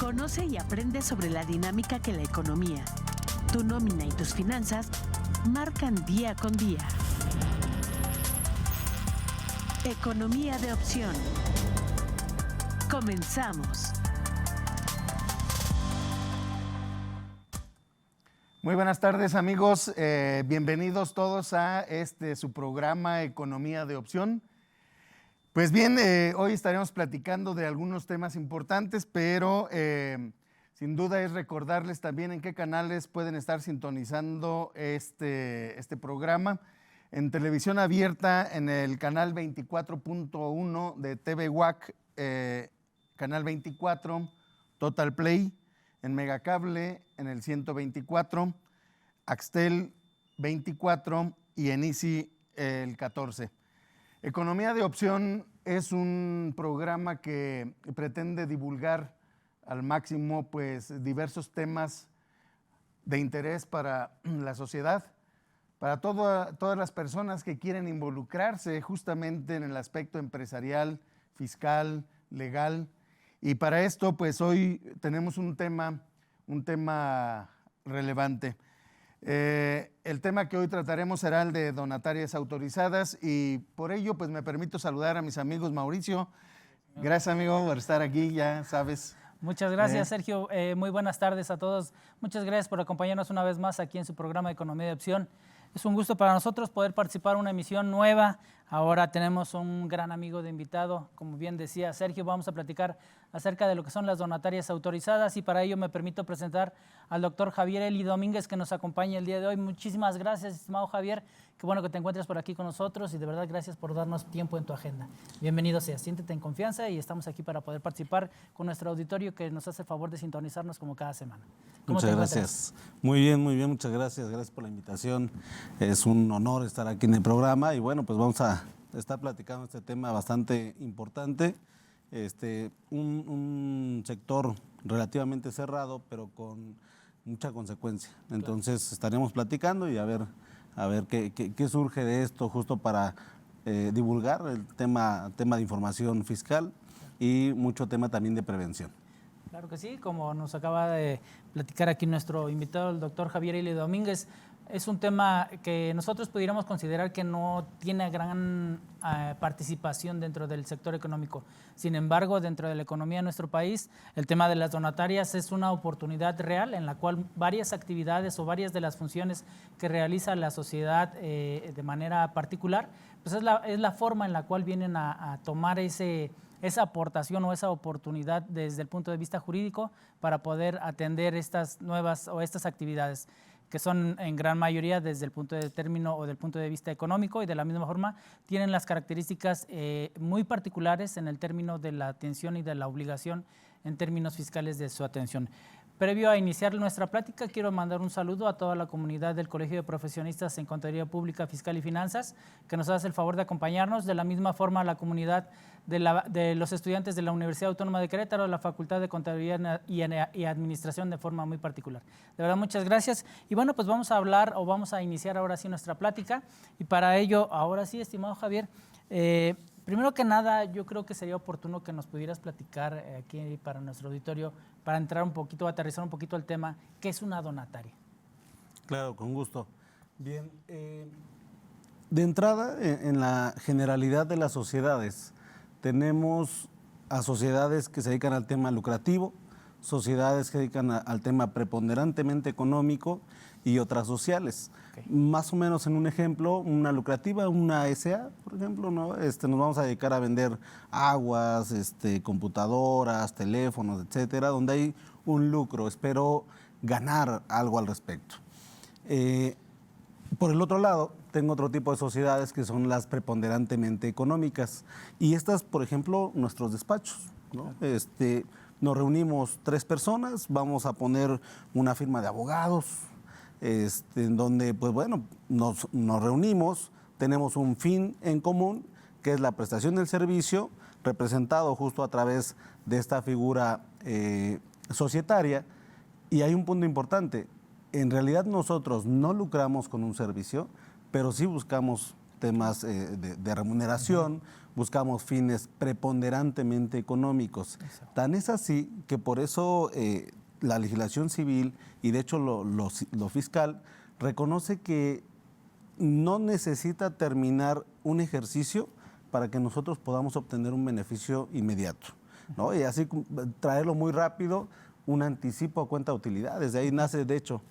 Conoce y aprende sobre la dinámica que la economía, tu nómina y tus finanzas marcan día con día. Economía de opción. Comenzamos. Muy buenas tardes, amigos. Bienvenidos todos a su programa Economía de Opción. Pues bien, hoy estaremos platicando de algunos temas importantes, pero sin duda es recordarles también en qué canales pueden estar sintonizando este programa. En televisión abierta, en el canal 24.1 de TV UAC, canal 24, Total Play, en Megacable, en el 124, Axtel 24 y en Easy el 14. Economía de Opción es un programa que pretende divulgar al máximo pues, diversos temas de interés para la sociedad, para todas las personas que quieren involucrarse justamente en el aspecto empresarial, fiscal, legal. Y para esto, pues hoy tenemos un tema relevante. El tema que hoy trataremos será el de donatarias autorizadas y por ello, pues me permito saludar a mis amigos. Mauricio, gracias amigo por estar aquí, ya sabes. Muchas gracias, Sergio. Muy buenas tardes a todos. Muchas gracias por acompañarnos una vez más aquí en su programa de Economía de Opción. Es un gusto para nosotros poder participar en una emisión nueva. Ahora tenemos un gran amigo de invitado, como bien decía Sergio, vamos a platicar acerca de lo que son las donatarias autorizadas y para ello me permito presentar al doctor Javier Eli Domínguez que nos acompaña el día de hoy. Muchísimas gracias, estimado Javier. Qué bueno que te encuentres por aquí con nosotros y de verdad gracias por darnos tiempo en tu agenda. Bienvenido seas, siéntete en confianza y estamos aquí para poder participar con nuestro auditorio que nos hace el favor de sintonizarnos como cada semana. Muchas gracias. Muy bien, muchas gracias. Gracias por la invitación. Es un honor estar aquí en el programa y bueno, pues vamos a estar platicando este tema bastante importante. Un sector relativamente cerrado, pero con mucha consecuencia. Entonces estaremos platicando y a ver qué surge de esto justo para divulgar el tema de información fiscal y mucho tema también de prevención. Claro que sí, como nos acaba de platicar aquí nuestro invitado, el doctor Javier Eli Domínguez, es un tema que nosotros pudiéramos considerar que no tiene gran participación dentro del sector económico. Sin embargo, dentro de la economía de nuestro país, el tema de las donatarias es una oportunidad real en la cual varias actividades o varias de las funciones que realiza la sociedad de manera particular, pues es la forma en la cual vienen a tomar esa aportación o esa oportunidad desde el punto de vista jurídico para poder atender estas nuevas o estas actividades que son en gran mayoría desde el punto de término o del punto de vista económico y de la misma forma tienen las características muy particulares en el término de la atención y de la obligación en términos fiscales de su atención. Previo a iniciar nuestra plática, quiero mandar un saludo a toda la comunidad del Colegio de Profesionistas en Contaduría Pública, Fiscal y Finanzas, que nos hace el favor de acompañarnos. De la misma forma, a la comunidad de los estudiantes de la Universidad Autónoma de Querétaro, la Facultad de Contaduría y Administración de forma muy particular. De verdad, muchas gracias. Y bueno, pues vamos a hablar o vamos a iniciar ahora sí nuestra plática. Y para ello, ahora sí, estimado Javier, primero que nada, yo creo que sería oportuno que nos pudieras platicar aquí para nuestro auditorio, para entrar un poquito, aterrizar un poquito al tema, ¿qué es una donataria? Claro, con gusto. Bien, de entrada, en la generalidad de las sociedades, tenemos a sociedades que se dedican al tema lucrativo, sociedades que se dedican al tema preponderantemente económico y otras sociales. Okay. Más o menos en un ejemplo, una lucrativa, una SA, por ejemplo, ¿no? Nos vamos a dedicar a vender aguas, computadoras, teléfonos, etcétera, donde hay un lucro. Espero ganar algo al respecto. Por el otro lado, tengo otro tipo de sociedades que son las preponderantemente económicas. Y estas, por ejemplo, nuestros despachos, ¿no? Nos reunimos 3 personas, vamos a poner una firma de abogados, en donde, pues bueno, nos reunimos, tenemos un fin en común, que es la prestación del servicio, representado justo a través de esta figura societaria. Y hay un punto importante, en realidad nosotros no lucramos con un servicio, pero sí buscamos temas de remuneración, buscamos fines preponderantemente económicos. Tan es así que por eso la legislación civil y de hecho lo fiscal reconoce que no necesita terminar un ejercicio para que nosotros podamos obtener un beneficio inmediato, ¿no? Y así traerlo muy rápido, un anticipo a cuenta de utilidades. De ahí nace, de hecho,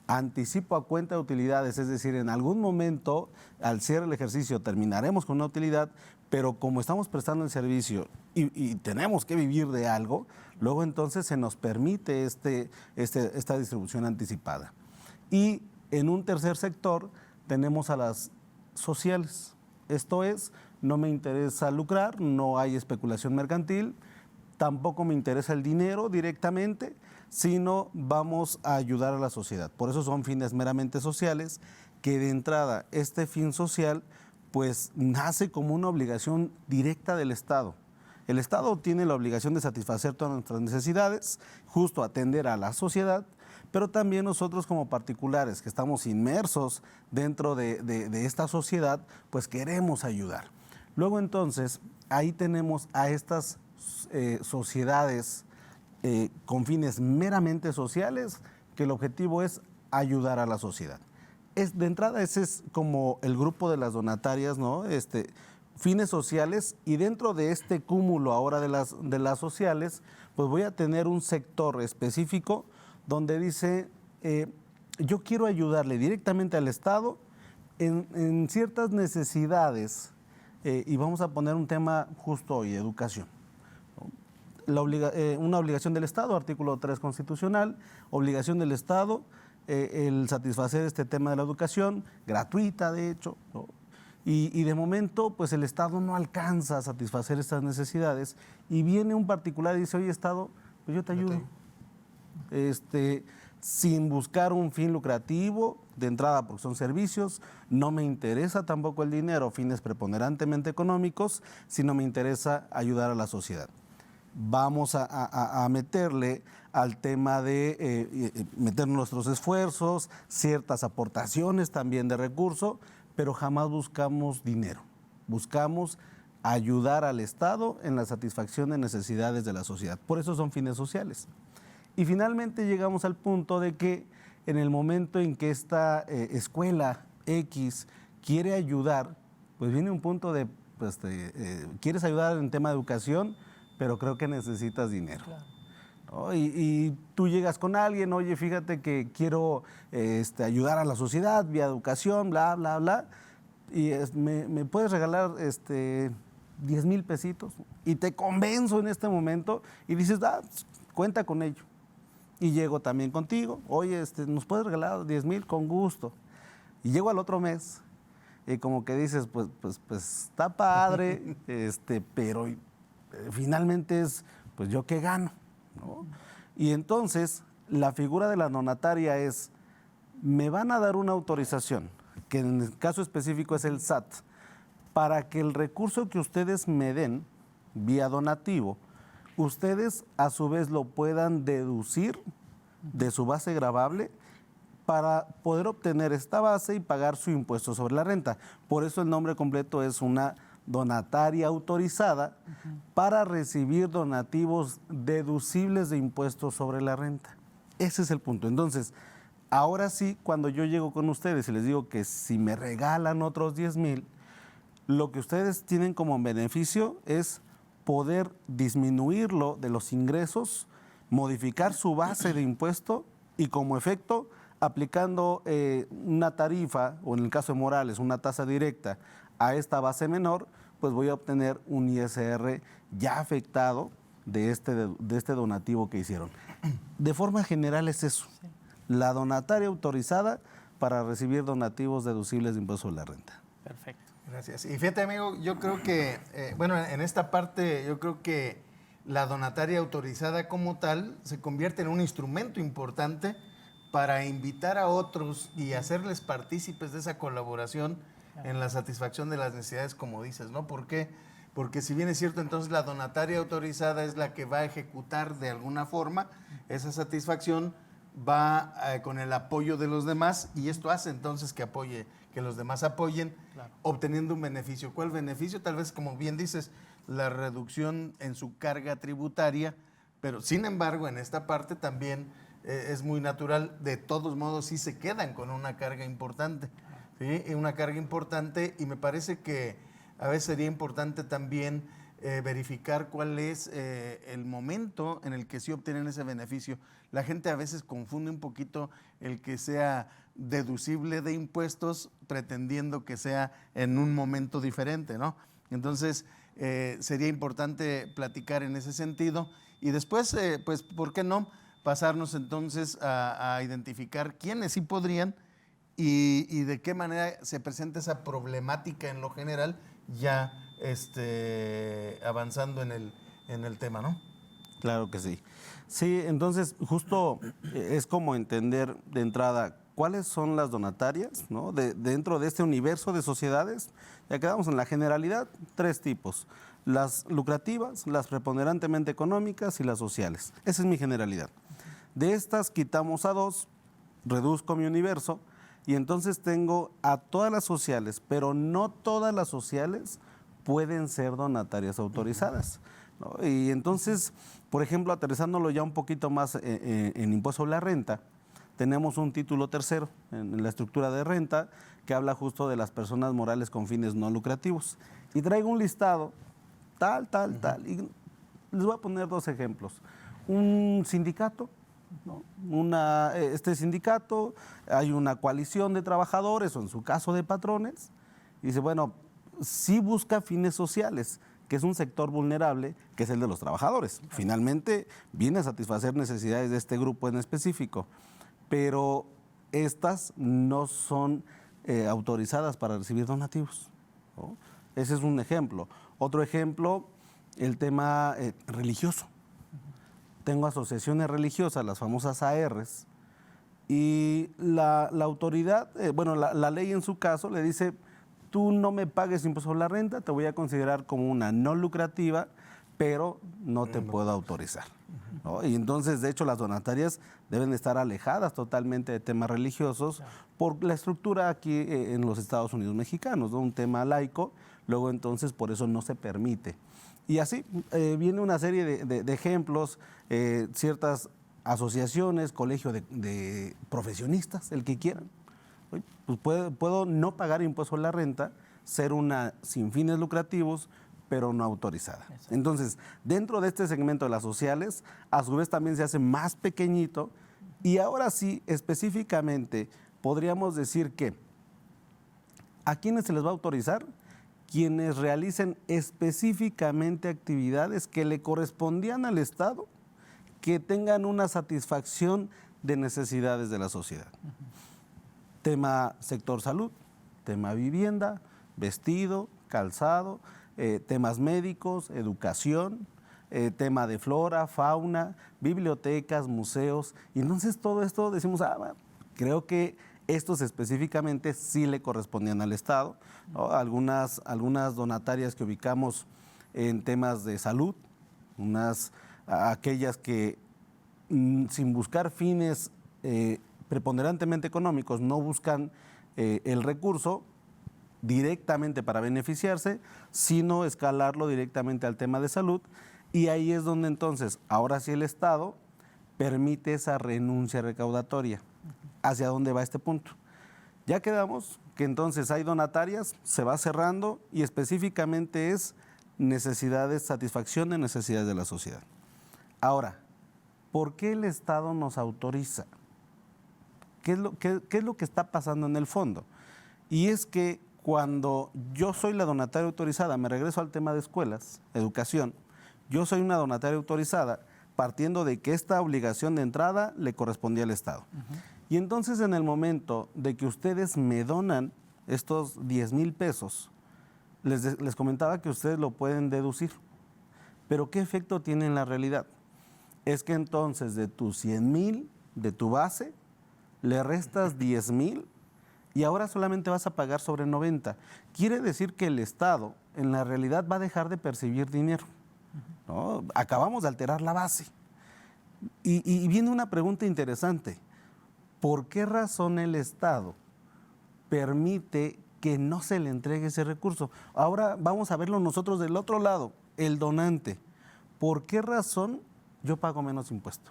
anticipo a cuenta de utilidades, es decir, en algún momento, al cierre del ejercicio, terminaremos con una utilidad, pero como estamos prestando el servicio y tenemos que vivir de algo, luego entonces se nos permite esta distribución anticipada. Y en un tercer sector tenemos a las sociales. Esto es, no me interesa lucrar, no hay especulación mercantil, tampoco me interesa el dinero directamente, sino vamos a ayudar a la sociedad. Por eso son fines meramente sociales, que de entrada este fin social pues nace como una obligación directa del Estado. El Estado tiene la obligación de satisfacer todas nuestras necesidades, justo atender a la sociedad, pero también nosotros como particulares que estamos inmersos dentro de esta sociedad, pues queremos ayudar. Luego entonces, ahí tenemos a estas sociedades con fines meramente sociales, que el objetivo es ayudar a la sociedad. De entrada ese es como el grupo de las donatarias, ¿no? Fines sociales, y dentro de este cúmulo ahora de las sociales, pues voy a tener un sector específico donde dice, yo quiero ayudarle directamente al Estado en ciertas necesidades, y vamos a poner un tema justo hoy, educación. Una obligación del Estado, artículo 3 constitucional, obligación del Estado, el satisfacer este tema de la educación, gratuita de hecho, ¿no? Y de momento, pues el Estado no alcanza a satisfacer estas necesidades, y viene un particular y dice, oye, Estado, pues yo te ayudo. Sin buscar un fin lucrativo, de entrada porque son servicios, no me interesa tampoco el dinero, fines preponderantemente económicos, sino me interesa ayudar a la sociedad. Vamos a meterle al tema de meter nuestros esfuerzos, ciertas aportaciones también de recursos, pero jamás buscamos dinero. Buscamos ayudar al Estado en la satisfacción de necesidades de la sociedad. Por eso son fines sociales. Y finalmente llegamos al punto de que en el momento en que esta escuela X quiere ayudar, pues viene un punto de, quieres ayudar en tema de educación, pero creo que necesitas dinero. Claro. ¿No? Y tú llegas con alguien, oye, fíjate que quiero ayudar a la sociedad vía educación, bla, bla, bla, y me puedes regalar 10,000 pesitos, y te convenzo en este momento y dices, cuenta con ello. Y llego también contigo, oye, ¿nos puedes regalar 10,000? Con gusto. Y llego al otro mes y como que dices, pues está padre, pero finalmente es, pues yo qué gano, ¿no? Y entonces la figura de la donataria es, me van a dar una autorización, que en el caso específico es el SAT, para que el recurso que ustedes me den vía donativo, ustedes a su vez lo puedan deducir de su base gravable para poder obtener esta base y pagar su impuesto sobre la renta. Por eso el nombre completo es una donataria autorizada para recibir donativos deducibles de impuestos sobre la renta. Ese es el punto. Entonces, ahora sí, cuando yo llego con ustedes y les digo que si me regalan otros 10,000, lo que ustedes tienen como beneficio es poder disminuirlo de los ingresos, modificar su base de impuesto y como efecto, aplicando una tarifa, o en el caso de Morales, una tasa directa a esta base menor, pues voy a obtener un ISR ya afectado de este donativo que hicieron. De forma general es eso, la donataria autorizada para recibir donativos deducibles de impuesto sobre la renta. Perfecto. Gracias. Y fíjate, amigo, yo creo que, en esta parte, yo creo que la donataria autorizada como tal se convierte en un instrumento importante para invitar a otros y hacerles partícipes de esa colaboración en la satisfacción de las necesidades, como dices, ¿no? ¿Por qué? Porque si bien es cierto, entonces la donataria autorizada es la que va a ejecutar de alguna forma esa satisfacción, va con el apoyo de los demás, y esto hace entonces que que los demás apoyen, Claro. obteniendo un beneficio. ¿Cuál beneficio? Tal vez, como bien dices, la reducción en su carga tributaria, pero sin embargo, en esta parte también es muy natural, de todos modos sí se quedan con una carga importante, ¿sí? Y una carga importante, y me parece que a veces sería importante también verificar cuál es el momento en el que sí obtienen ese beneficio. La gente a veces confunde un poquito el que sea deducible de impuestos pretendiendo que sea en un momento diferente, ¿no? Entonces, sería importante platicar en ese sentido y después, pues, ¿por qué no? Pasarnos entonces a identificar quiénes sí podrían y de qué manera se presenta esa problemática en lo general, ya avanzando en el tema, ¿no? Claro que sí. Sí, entonces justo es como entender de entrada cuáles son las donatarias, ¿no? Dentro de este universo de sociedades, ya quedamos en la generalidad, 3 tipos: las lucrativas, las preponderantemente económicas y las sociales. Esa es mi generalidad. De estas quitamos a 2, reduzco mi universo y entonces tengo a todas las sociales, pero no todas las sociales pueden ser donatarias autorizadas, ¿no? Y entonces, por ejemplo, aterrizándolo ya un poquito más en impuesto sobre la renta, tenemos un título tercero en la estructura de renta que habla justo de las personas morales con fines no lucrativos. Y traigo un listado, tal. Y les voy a poner 2 ejemplos. Un sindicato, ¿no? Este sindicato, hay una coalición de trabajadores o en su caso de patrones, y dice, bueno, sí busca fines sociales, que es un sector vulnerable, que es el de los trabajadores. Finalmente viene a satisfacer necesidades de este grupo en específico, pero estas no son autorizadas para recibir donativos, ¿no? Ese es un ejemplo. Otro ejemplo, el tema religioso. Tengo asociaciones religiosas, las famosas ARs, y la autoridad, la ley en su caso le dice, tú no me pagues impuesto sobre la renta, te voy a considerar como una no lucrativa, pero no te puedo autorizar, ¿no? Y entonces, de hecho, las donatarias deben estar alejadas totalmente de temas religiosos por la estructura aquí en los Estados Unidos mexicanos, ¿no? Un tema laico, luego entonces por eso no se permite. Y así viene una serie de ejemplos, ciertas asociaciones, colegio de profesionistas, el que quieran. Pues puedo no pagar impuesto sobre la renta, ser una sin fines lucrativos, pero no autorizada. Exacto. Entonces, dentro de este segmento de las sociales, a su vez también se hace más pequeñito y ahora sí, específicamente, podríamos decir que ¿a quiénes se les va a autorizar? Quienes realicen específicamente actividades que le correspondían al Estado, que tengan una satisfacción de necesidades de la sociedad. Tema sector salud, tema vivienda, vestido, calzado, temas médicos, educación, tema de flora, fauna, bibliotecas, museos. Y entonces todo esto decimos, creo que estos específicamente sí le correspondían al Estado, ¿no? Algunas donatarias que ubicamos en temas de salud, aquellas que sin buscar fines preponderantemente económicos no buscan el recurso directamente para beneficiarse, sino escalarlo directamente al tema de salud. Y ahí es donde entonces, ahora sí el Estado permite esa renuncia recaudatoria. ¿Hacia dónde va este punto? Ya quedamos que entonces hay donatarias, se va cerrando y específicamente es necesidades, satisfacción de necesidades de la sociedad. Ahora, ¿por qué el Estado nos autoriza? ¿Qué es lo que está pasando en el fondo? Y es que cuando yo soy la donataria autorizada, me regreso al tema de escuelas, educación, yo soy una donataria autorizada partiendo de que esta obligación de entrada le correspondía al Estado. Y entonces en el momento de que ustedes me donan estos 10,000 pesos, les comentaba que ustedes lo pueden deducir. Pero ¿qué efecto tiene en la realidad? Es que entonces de tus 100,000, de tu base, le restas 10,000 y ahora solamente vas a pagar sobre 90. Quiere decir que el Estado en la realidad va a dejar de percibir dinero, ¿no? Acabamos de alterar la base. Y viene una pregunta interesante. ¿Por qué razón el Estado permite que no se le entregue ese recurso. Ahora vamos a verlo nosotros del otro lado, el donante. ¿Por qué razón yo pago menos impuesto?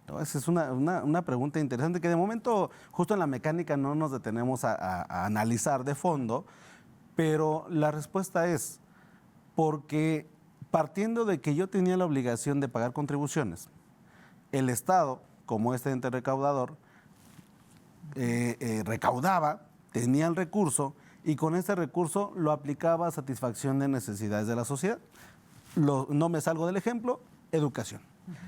¿No? Esa es una pregunta interesante que de momento justo en la mecánica no nos detenemos a analizar de fondo, pero la respuesta es porque partiendo de que yo tenía la obligación de pagar contribuciones, el Estado, como este ente recaudador, recaudaba, tenía el recurso y con ese recurso lo aplicaba a satisfacción de necesidades de la sociedad. No me salgo del ejemplo, educación.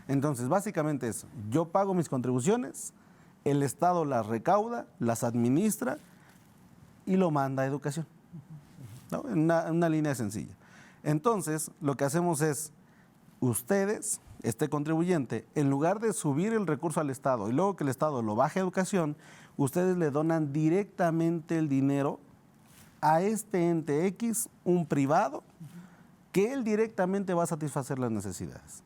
Entonces, básicamente es, yo pago mis contribuciones, el Estado las recauda, las administra y lo manda a educación. ¿No? En una línea sencilla. Entonces, lo que hacemos es, ustedes, este contribuyente, en lugar de subir el recurso al Estado y luego que el Estado lo baje a educación, ustedes le donan directamente el dinero a este ente X, un privado, que él directamente va a satisfacer las necesidades.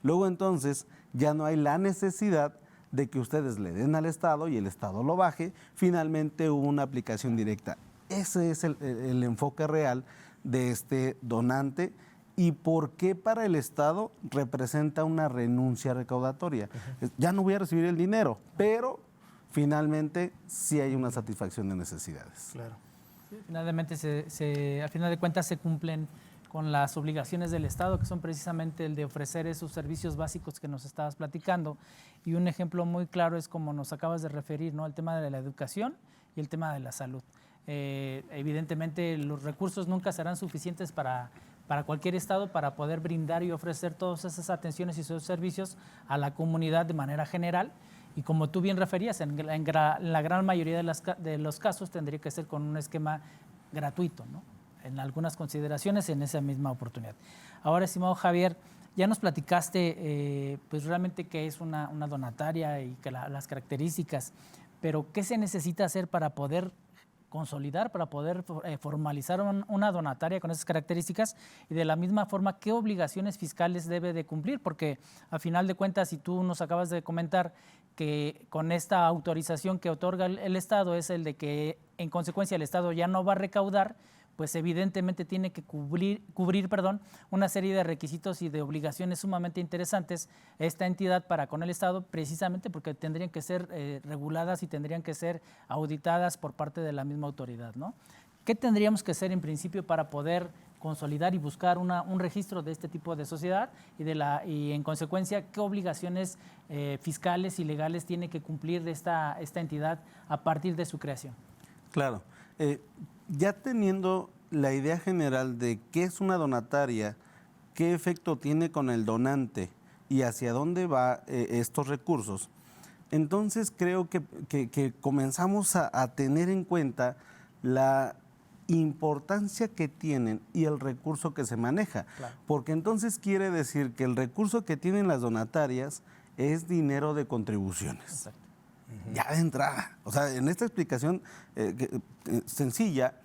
Luego entonces ya no hay la necesidad de que ustedes le den al Estado y el Estado lo baje, finalmente hubo una aplicación directa. Ese es el enfoque real de este donante y por qué para el Estado representa una renuncia recaudatoria. Ya no voy a recibir el dinero, pero finalmente sí hay una satisfacción de necesidades. Claro. Finalmente, al final de cuentas, se cumplen con las obligaciones del Estado, que son precisamente el de ofrecer esos servicios básicos que nos estabas platicando. Y un ejemplo muy claro es como nos acabas de referir, ¿no? El tema de la educación y el tema de la salud. Evidentemente, los recursos nunca serán suficientes para cualquier Estado para poder brindar y ofrecer todas esas atenciones y esos servicios a la comunidad de manera general. Y como tú bien referías, en la gran mayoría de los casos tendría que ser con un esquema gratuito, ¿no? En algunas consideraciones en esa misma oportunidad. Ahora, estimado Javier, ya nos platicaste pues realmente qué es una donataria y que las características, pero ¿qué se necesita hacer para poder consolidar, para poder formalizar una donataria con esas características? Y de la misma forma, ¿qué obligaciones fiscales debe de cumplir? Porque a final de cuentas, si tú nos acabas de comentar que con esta autorización que otorga el Estado es el de que en consecuencia el Estado ya no va a recaudar, pues evidentemente tiene que cubrir una serie de requisitos y de obligaciones sumamente interesantes esta entidad para con el Estado, precisamente porque tendrían que ser reguladas y tendrían que ser auditadas por parte de la misma autoridad, ¿no? ¿Qué tendríamos que hacer en principio para poder consolidar y buscar un registro de este tipo de sociedad y en consecuencia qué obligaciones fiscales y legales tiene que cumplir esta entidad a partir de su creación? Claro. Ya teniendo la idea general de qué es una donataria, qué efecto tiene con el donante y hacia dónde va estos recursos, entonces creo que comenzamos a tener en cuenta la importancia que tienen y el recurso que se maneja. Claro. Porque entonces quiere decir que el recurso que tienen las donatarias es dinero de contribuciones. Exacto. Ya de entrada. O sea, en esta explicación sencilla,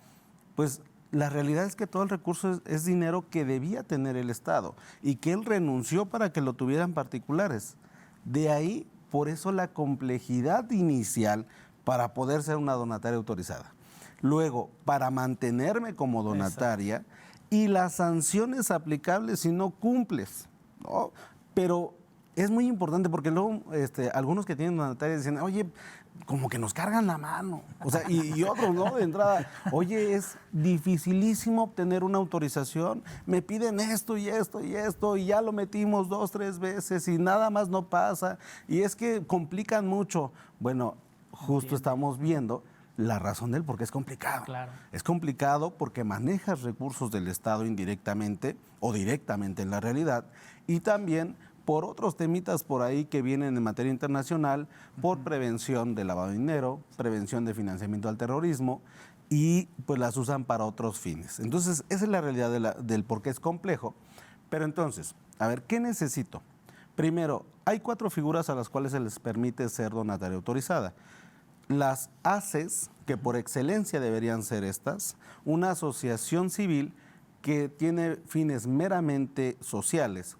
pues la realidad es que todo el recurso es dinero que debía tener el Estado y que él renunció para que lo tuvieran particulares. De ahí, por eso la complejidad inicial para poder ser una donataria autorizada. Luego, para mantenerme como donataria. Exacto. Y las sanciones aplicables si no cumples, ¿no? Pero es muy importante porque luego algunos que tienen donatarias dicen, oye, como que nos cargan la mano. O sea, y otros, ¿no? De entrada, oye, es dificilísimo obtener una autorización. Me piden esto y esto y esto y ya lo metimos 2, 3 veces y nada más no pasa. Y es que complican mucho. Bueno, justo estamos viendo la razón del por qué es complicado. Claro. Es complicado porque manejas recursos del Estado indirectamente o directamente en la realidad y también por otros temitas por ahí que vienen en materia internacional, por prevención de lavado de dinero, prevención de financiamiento al terrorismo y pues las usan para otros fines. Entonces, esa es la realidad del por qué es complejo. Pero entonces, a ver, ¿qué necesito? Primero, hay 4 figuras a las cuales se les permite ser donataria autorizada. Las ACES, que por excelencia deberían ser estas, una asociación civil que tiene fines meramente sociales,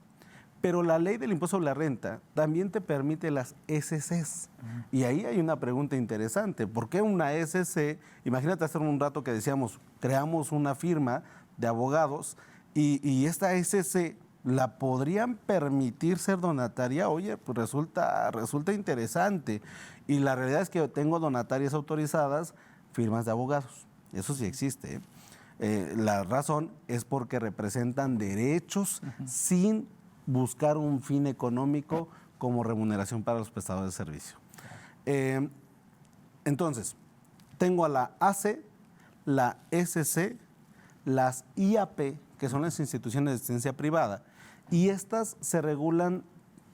Pero la ley del impuesto sobre la renta también te permite las SCs. Y ahí hay una pregunta interesante. ¿Por qué una SC? Imagínate hace un rato que decíamos, creamos una firma de abogados y esta SC la podrían permitir ser donataria. Oye, pues resulta interesante. Y la realidad es que tengo donatarias autorizadas, firmas de abogados. Eso sí existe, la razón es porque representan derechos sin buscar un fin económico como remuneración para los prestadores de servicio. Entonces, tengo a la AC, la SC, las IAP, que son las instituciones de asistencia privada, y estas se regulan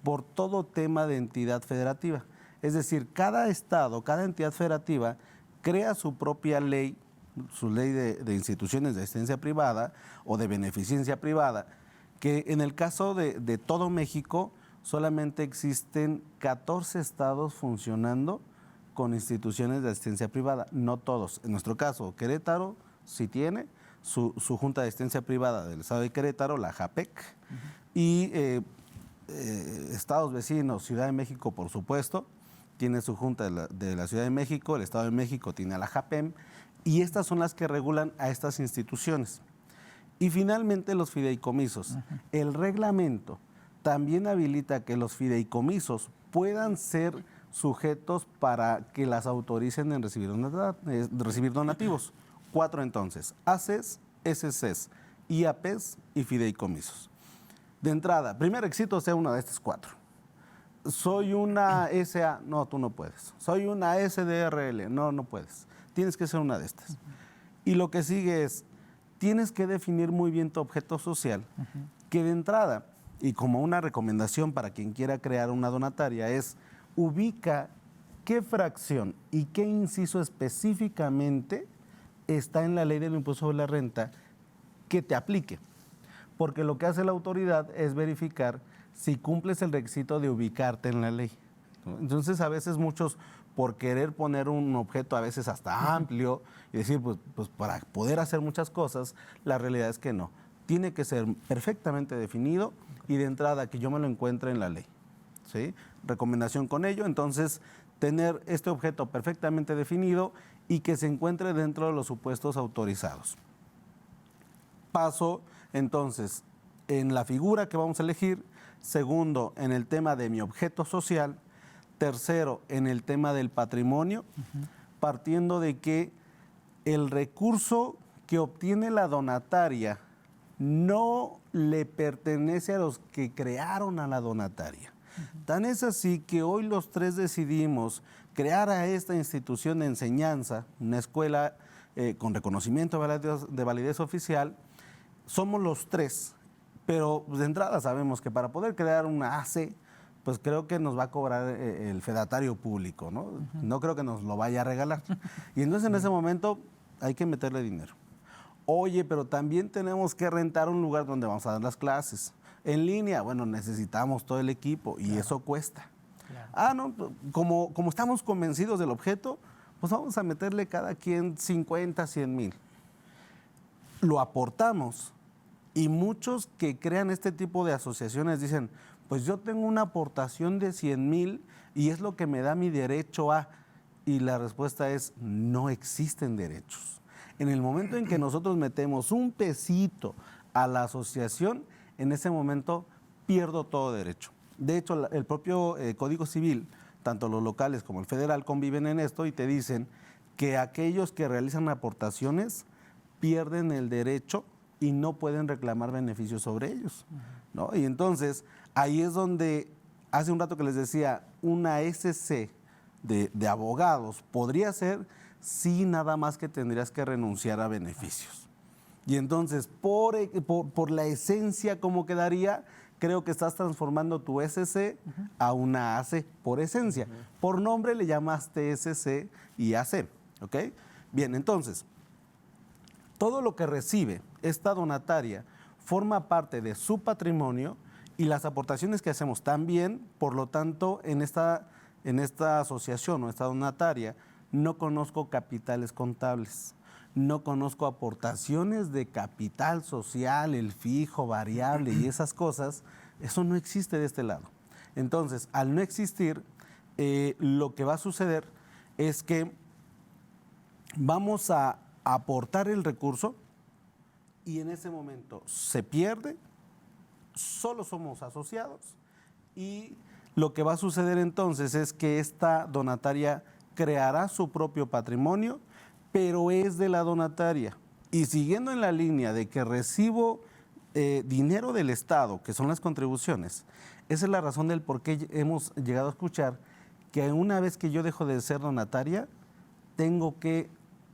por todo tema de entidad federativa. Es decir, cada estado, cada entidad federativa crea su propia ley, su ley de instituciones de asistencia privada o de beneficencia privada, que en el caso de todo México solamente existen 14 estados funcionando con instituciones de asistencia privada, no todos. En nuestro caso, Querétaro sí tiene su Junta de Asistencia Privada del Estado de Querétaro, la JAPEC, y estados vecinos, Ciudad de México, por supuesto, tiene su Junta de la Ciudad de México, el Estado de México tiene a la JAPEM, y estas son las que regulan a estas instituciones. Y finalmente los fideicomisos. El reglamento también habilita que los fideicomisos puedan ser sujetos para que las autoricen en recibir donativos. 4 entonces, ACES, SCs, IAPs y fideicomisos. De entrada, primer requisito sea una de estas 4. Soy una SA, no, tú no puedes. Soy una SDRL, no puedes. Tienes que ser una de estas. Y lo que sigue es, tienes que definir muy bien tu objeto social, que de entrada, y como una recomendación para quien quiera crear una donataria, es ubica qué fracción y qué inciso específicamente está en la ley del impuesto sobre la renta que te aplique. Porque lo que hace la autoridad es verificar si cumples el requisito de ubicarte en la ley, ¿no? Entonces, a veces muchos, por querer poner un objeto a veces hasta amplio y decir, pues para poder hacer muchas cosas, la realidad es que no. Tiene que ser perfectamente definido y de entrada que yo me lo encuentre en la ley, ¿sí? Recomendación con ello, entonces, tener este objeto perfectamente definido y que se encuentre dentro de los supuestos autorizados. Paso, entonces, en la figura que vamos a elegir. Segundo, en el tema de mi objeto social. Tercero, en el tema del patrimonio, partiendo de que el recurso que obtiene la donataria no le pertenece a los que crearon a la donataria. Tan es así que hoy los 3 decidimos crear a esta institución de enseñanza, una escuela con reconocimiento de validez oficial. Somos los 3, pero de entrada sabemos que para poder crear una AC, pues creo que nos va a cobrar el fedatario público, ¿no? No creo que nos lo vaya a regalar. Y entonces en ese momento hay que meterle dinero. Oye, pero también tenemos que rentar un lugar donde vamos a dar las clases. En línea, bueno, necesitamos todo el equipo y eso cuesta. No, como estamos convencidos del objeto, pues vamos a meterle cada quien 50, 100 mil. Lo aportamos y muchos que crean este tipo de asociaciones dicen, pues yo tengo una aportación de 100 mil y es lo que me da mi derecho a... Y la respuesta es, no existen derechos. En el momento en que nosotros metemos un pesito a la asociación, en ese momento pierdo todo derecho. De hecho, el propio Código Civil, tanto los locales como el federal, conviven en esto y te dicen que aquellos que realizan aportaciones pierden el derecho y no pueden reclamar beneficios sobre ellos, ¿no? Y entonces, ahí es donde, hace un rato que les decía, una SC de abogados podría ser, sí, nada más que tendrías que renunciar a beneficios. Y entonces, por la esencia como quedaría, creo que estás transformando tu SC a una AC, por esencia. Por nombre le llamaste SC y AC, ¿ok? Bien, entonces, todo lo que recibe esta donataria forma parte de su patrimonio y las aportaciones que hacemos también, por lo tanto, en esta asociación o esta donataria, no conozco capitales contables, no conozco aportaciones de capital social, el fijo, variable y esas cosas, Eso no existe de este lado. Entonces, al no existir, lo que va a suceder es que vamos a aportar el recurso y en ese momento se pierde, solo somos asociados y lo que va a suceder entonces es que esta donataria creará su propio patrimonio, pero es de la donataria. Y siguiendo en la línea de que recibo dinero del Estado, que son las contribuciones, esa es la razón del por qué hemos llegado a escuchar que una vez que yo dejo de ser donataria, tengo que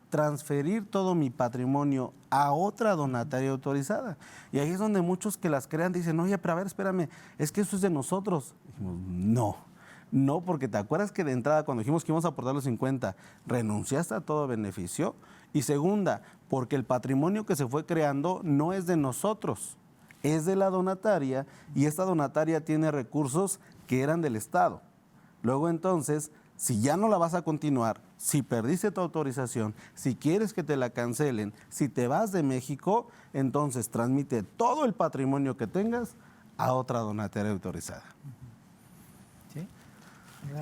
transferir todo mi patrimonio a otra donataria autorizada. Y ahí es donde muchos que las crean dicen, oye, pero a ver, espérame, es que eso es de nosotros. Dijimos, no, porque te acuerdas que de entrada cuando dijimos que íbamos a aportar los 50, renunciaste a todo beneficio. Y segunda, porque el patrimonio que se fue creando no es de nosotros, es de la donataria y esta donataria tiene recursos que eran del Estado. Luego entonces, si ya no la vas a continuar, si perdiste tu autorización, si quieres que te la cancelen, si te vas de México, entonces transmite todo el patrimonio que tengas a otra donataria autorizada. ¿Sí?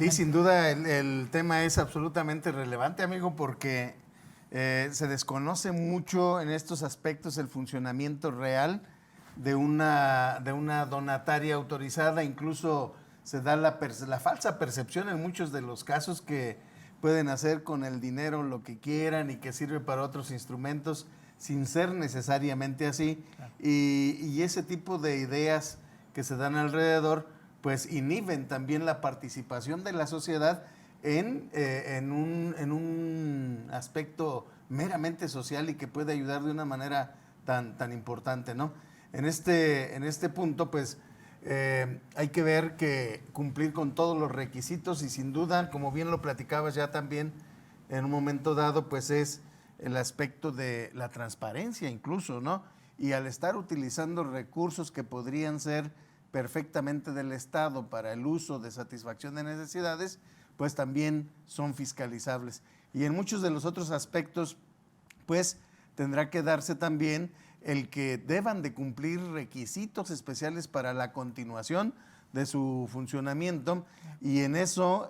Y sin duda el tema es absolutamente relevante, amigo, porque se desconoce mucho en estos aspectos el funcionamiento real de una donataria autorizada. Incluso se da la falsa percepción en muchos de los casos que pueden hacer con el dinero lo que quieran y que sirve para otros instrumentos sin ser necesariamente así. Claro. Y ese tipo de ideas que se dan alrededor pues inhiben también la participación de la sociedad en un aspecto meramente social y que puede ayudar de una manera tan importante, ¿no? En este punto, pues, hay que ver que cumplir con todos los requisitos y sin duda, como bien lo platicabas ya también en un momento dado, pues es el aspecto de la transparencia incluso, ¿no? Y al estar utilizando recursos que podrían ser perfectamente del Estado para el uso de satisfacción de necesidades, pues también son fiscalizables. Y en muchos de los otros aspectos, pues tendrá que darse también el que deban de cumplir requisitos especiales para la continuación de su funcionamiento y en eso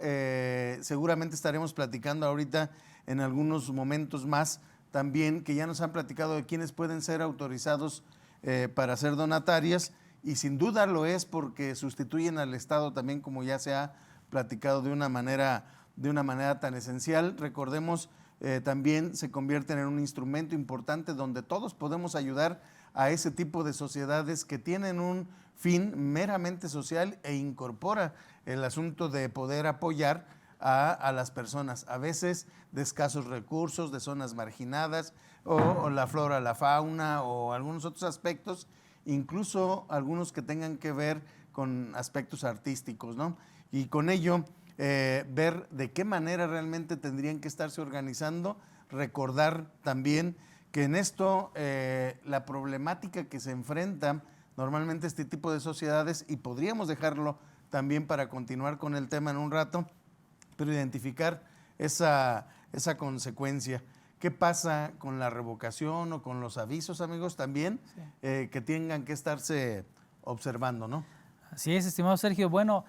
seguramente estaremos platicando ahorita en algunos momentos más también que ya nos han platicado de quiénes pueden ser autorizados para ser donatarias y sin duda lo es porque sustituyen al Estado también como ya se ha platicado de una manera tan esencial. Recordemos también se convierten en un instrumento importante donde todos podemos ayudar a ese tipo de sociedades que tienen un fin meramente social e incorpora el asunto de poder apoyar a las personas, a veces de escasos recursos, de zonas marginadas, o la flora, la fauna, o algunos otros aspectos, incluso algunos que tengan que ver con aspectos artísticos, ¿no? Y con ello ver de qué manera realmente tendrían que estarse organizando, recordar también que en esto la problemática que se enfrenta normalmente este tipo de sociedades, y podríamos dejarlo también para continuar con el tema en un rato, pero identificar esa consecuencia. ¿Qué pasa con la revocación o con los avisos, amigos, también que tengan que estarse observando, ¿no? Así es, estimado Sergio. Bueno,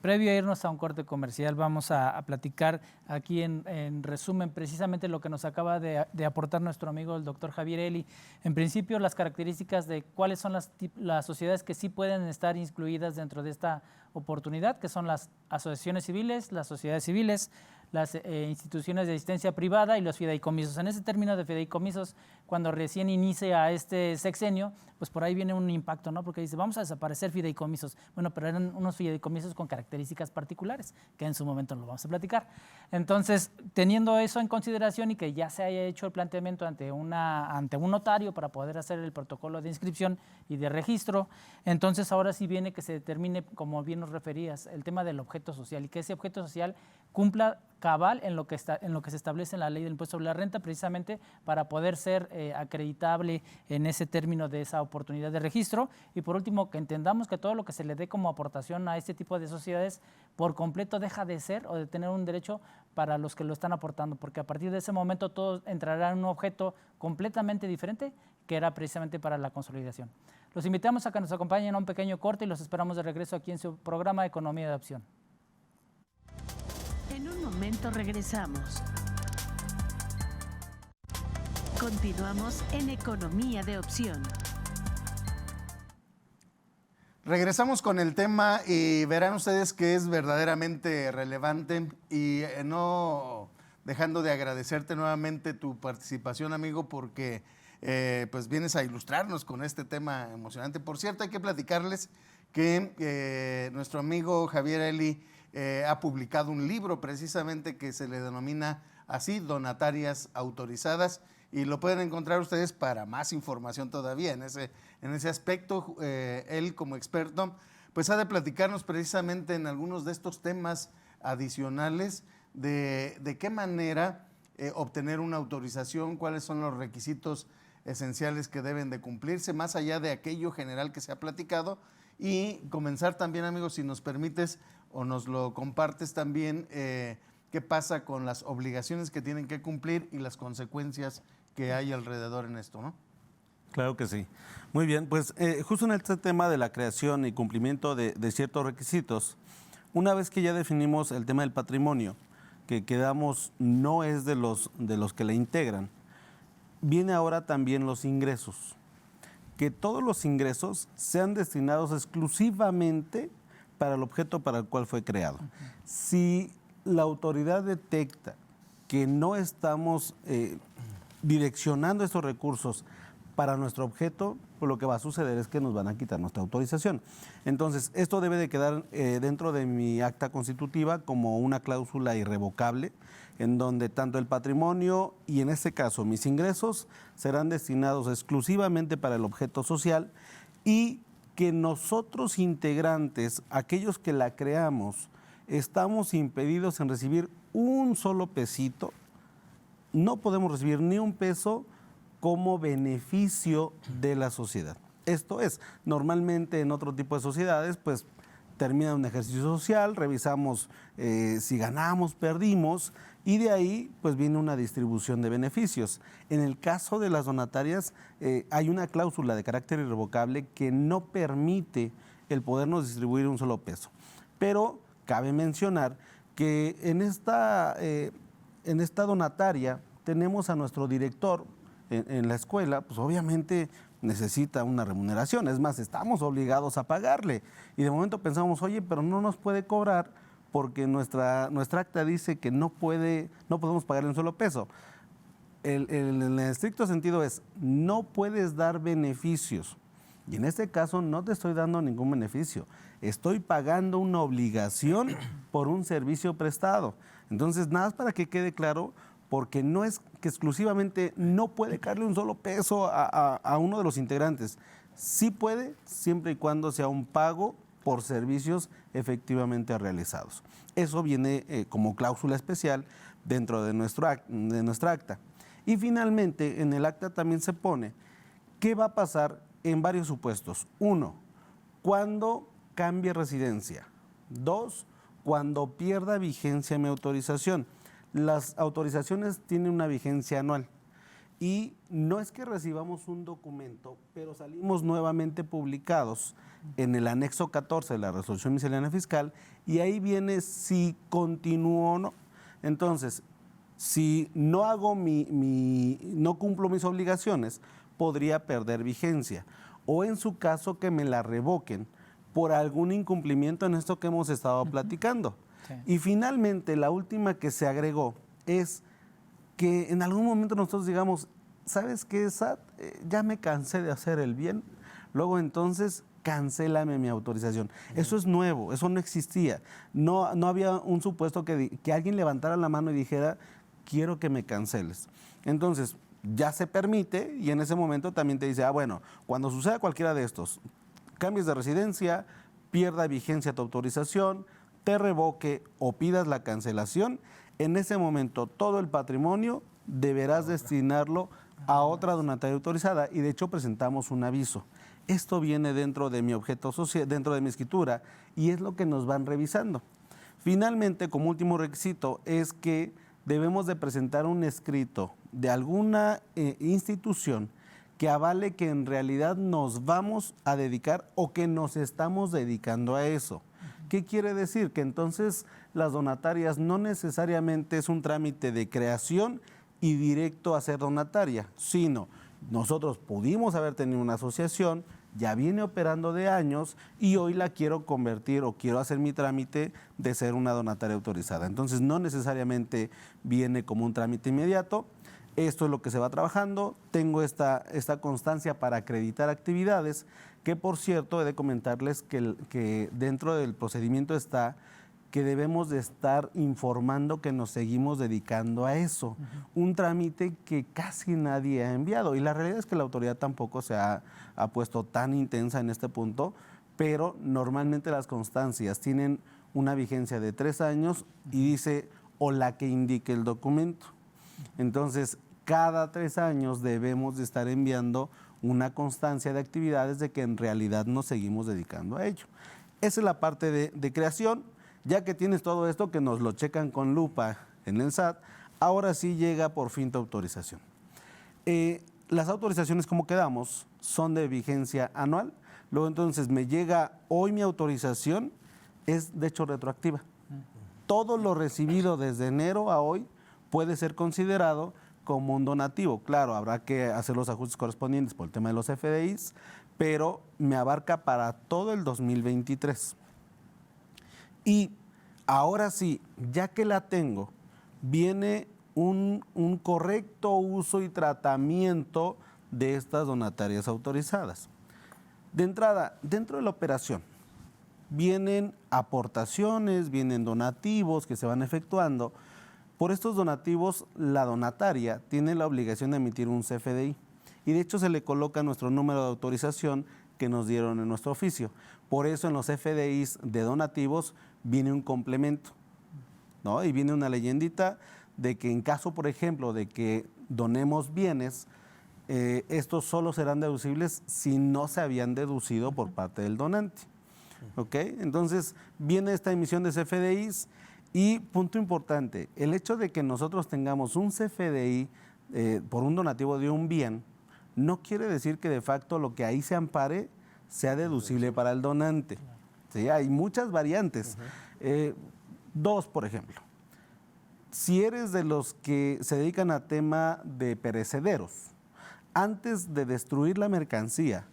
previo a irnos a un corte comercial, vamos a platicar aquí en resumen precisamente lo que nos acaba de aportar nuestro amigo el doctor Javier Eli. En principio, las características de cuáles son las sociedades que sí pueden estar incluidas dentro de esta oportunidad, que son las asociaciones civiles, las sociedades civiles, las instituciones de asistencia privada y los fideicomisos. En ese término de fideicomisos, cuando recién inicia este sexenio, pues por ahí viene un impacto, ¿no? Porque dice, vamos a desaparecer fideicomisos. Bueno, pero eran unos fideicomisos con características particulares, que en su momento lo vamos a platicar. Entonces, teniendo eso en consideración y que ya se haya hecho el planteamiento ante un notario para poder hacer el protocolo de inscripción y de registro, entonces ahora sí viene que se determine, como bien nos referías, el tema del objeto social y que ese objeto social cumpla cabal en lo que se establece en la ley del impuesto sobre la renta, precisamente para poder ser acreditable en ese término de esa oportunidad de registro. Y por último, que entendamos que todo lo que se le dé como aportación a este tipo de sociedades por completo deja de ser o de tener un derecho para los que lo están aportando, porque a partir de ese momento todo entrará en un objeto completamente diferente que era precisamente para la consolidación. Los invitamos a que nos acompañen a un pequeño corte y los esperamos de regreso aquí en su programa Economía de Opción. En un momento regresamos. Continuamos en Economía de Opción. Regresamos con el tema y verán ustedes que es verdaderamente relevante y no dejando de agradecerte nuevamente tu participación, amigo, porque pues vienes a ilustrarnos con este tema emocionante. Por cierto, hay que platicarles que nuestro amigo Javier Eli ha publicado un libro precisamente que se le denomina así, Donatarias Autorizadas, y lo pueden encontrar ustedes para más información todavía en ese aspecto. Él como experto pues ha de platicarnos precisamente en algunos de estos temas adicionales de qué manera obtener una autorización, cuáles son los requisitos esenciales que deben de cumplirse, más allá de aquello general que se ha platicado, y comenzar también, amigos, si nos permites o nos lo compartes también, qué pasa con las obligaciones que tienen que cumplir y las consecuencias que hay alrededor en esto, ¿no? Claro que sí. Muy bien, pues justo en este tema de la creación y cumplimiento de ciertos requisitos, una vez que ya definimos el tema del patrimonio, que quedamos no es de los que le integran, viene ahora también los ingresos. Que todos los ingresos sean destinados exclusivamente para el objeto para el cual fue creado. Si la autoridad detecta que no estamos direccionando estos recursos para nuestro objeto, pues lo que va a suceder es que nos van a quitar nuestra autorización. Entonces, esto debe de quedar dentro de mi acta constitutiva como una cláusula irrevocable, en donde tanto el patrimonio y en este caso mis ingresos serán destinados exclusivamente para el objeto social y que nosotros integrantes, aquellos que la creamos, estamos impedidos en recibir un solo pesito. No podemos recibir ni un peso como beneficio de la sociedad. Esto es, normalmente en otro tipo de sociedades, pues termina un ejercicio social, revisamos si ganamos, perdimos, y de ahí pues viene una distribución de beneficios. En el caso de las donatarias hay una cláusula de carácter irrevocable que no permite el podernos distribuir un solo peso. Pero cabe mencionar que en esta donataria tenemos a nuestro director en la escuela, pues obviamente necesita una remuneración, es más, estamos obligados a pagarle. Y de momento pensamos, oye, pero no nos puede cobrar porque nuestra acta dice que no podemos pagarle un solo peso. En el estricto sentido es, no puedes dar beneficios. Y en este caso no te estoy dando ningún beneficio, estoy pagando una obligación por un servicio prestado. Entonces, nada más para que quede claro, porque no es que exclusivamente no puede caerle un solo peso a uno de los integrantes. Sí puede, siempre y cuando sea un pago por servicios efectivamente realizados. Eso viene como cláusula especial dentro de nuestra acta. Y finalmente, en el acta también se pone qué va a pasar en varios supuestos. 1, cuando cambie residencia. 2, cuando pierda vigencia mi autorización. Las autorizaciones tienen una vigencia anual y no es que recibamos un documento, pero salimos nuevamente publicados en el anexo 14 de la resolución miscelánea fiscal y ahí viene si continúo o no. Entonces, si no hago no cumplo mis obligaciones, podría perder vigencia o en su caso que me la revoquen por algún incumplimiento en esto que hemos estado platicando. Sí. Y finalmente, la última que se agregó es que en algún momento nosotros digamos, ¿sabes qué, SAT? Ya me cansé de hacer el bien, luego entonces cancélame mi autorización. Eso es nuevo, eso no existía. No había un supuesto que alguien levantara la mano y dijera, quiero que me canceles. Entonces, ya se permite y en ese momento también te dice, bueno, cuando suceda cualquiera de estos, cambies de residencia, pierda vigencia tu autorización, te revoque o pidas la cancelación, en ese momento todo el patrimonio deberás destinarlo a otra donataria autorizada y de hecho presentamos un aviso. Esto viene dentro de mi objeto social, dentro de mi escritura y es lo que nos van revisando. Finalmente, como último requisito, es que debemos de presentar un escrito de alguna institución que avale que en realidad nos vamos a dedicar o que nos estamos dedicando a eso. ¿Qué quiere decir? Que entonces las donatarias no necesariamente es un trámite de creación y directo a ser donataria, sino nosotros pudimos haber tenido una asociación, ya viene operando de años y hoy la quiero convertir o quiero hacer mi trámite de ser una donataria autorizada. Entonces no necesariamente viene como un trámite inmediato. Esto es lo que se va trabajando. Tengo esta constancia para acreditar actividades, que por cierto he de comentarles que dentro del procedimiento está que debemos de estar informando que nos seguimos dedicando a eso. Un trámite que casi nadie ha enviado. Y la realidad es que la autoridad tampoco se ha puesto tan intensa en este punto, pero normalmente las constancias tienen una vigencia de 3 años y dice o la que indique el documento. Entonces, cada 3 años debemos de estar enviando una constancia de actividades de que en realidad nos seguimos dedicando a ello. Esa es la parte de creación. Ya que tienes todo esto, que nos lo checan con lupa en el SAT, ahora sí llega por fin tu autorización. Las autorizaciones, como quedamos, son de vigencia anual. Luego entonces me llega hoy mi autorización, es de hecho retroactiva. Todo lo recibido desde enero a hoy puede ser considerado como un donativo. Claro, habrá que hacer los ajustes correspondientes por el tema de los FDIs, pero me abarca para todo el 2023. Y ahora sí, ya que la tengo, viene un correcto uso y tratamiento de estas donatarias autorizadas. De entrada, dentro de la operación, vienen aportaciones, vienen donativos que se van efectuando. Por estos donativos, la donataria tiene la obligación de emitir un CFDI y de hecho se le coloca nuestro número de autorización que nos dieron en nuestro oficio. Por eso en los FDIs de donativos viene un complemento, ¿no? Y viene una leyendita de que en caso, por ejemplo, de que donemos bienes, estos solo serán deducibles si no se habían deducido por parte del donante. ¿Ok? Entonces viene esta emisión de CFDIs y punto importante, el hecho de que nosotros tengamos un CFDI por un donativo de un bien, no quiere decir que de facto lo que ahí se ampare sea deducible para el donante. ¿Sí? Hay muchas variantes. 2, por ejemplo. Si eres de los que se dedican a tema de perecederos, antes de destruir la mercancía,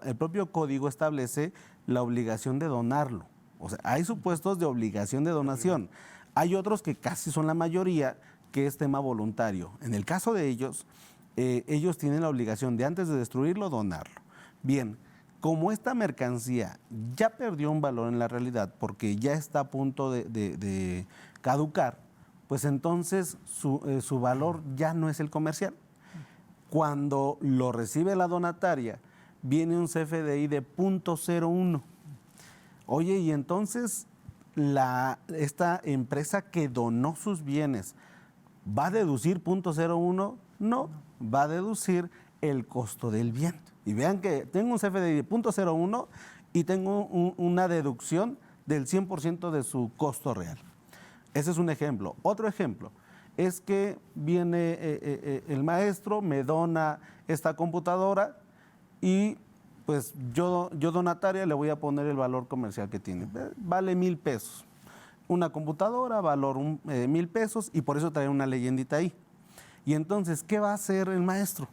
el propio código establece la obligación de donarlo. O sea, hay supuestos de obligación de donación. Hay otros que casi son la mayoría, que es tema voluntario. En el caso de ellos, ellos tienen la obligación de antes de destruirlo, donarlo. Bien, como esta mercancía ya perdió un valor en la realidad porque ya está a punto de caducar, pues entonces su valor ya no es el comercial. Cuando lo recibe la donataria, viene un CFDI de 0.01. Oye, y entonces esta empresa que donó sus bienes, ¿va a deducir 0.01? No, va a deducir el costo del bien. Y vean que tengo un CFDI de 0.01 y tengo una deducción del 100% de su costo real. Ese es un ejemplo. Otro ejemplo es que viene el maestro, me dona esta computadora y pues yo donataria le voy a poner el valor comercial que tiene. Vale 1,000 pesos. Una computadora, valor 1,000 pesos y por eso trae una leyendita ahí. Y entonces, ¿qué va a hacer el maestro?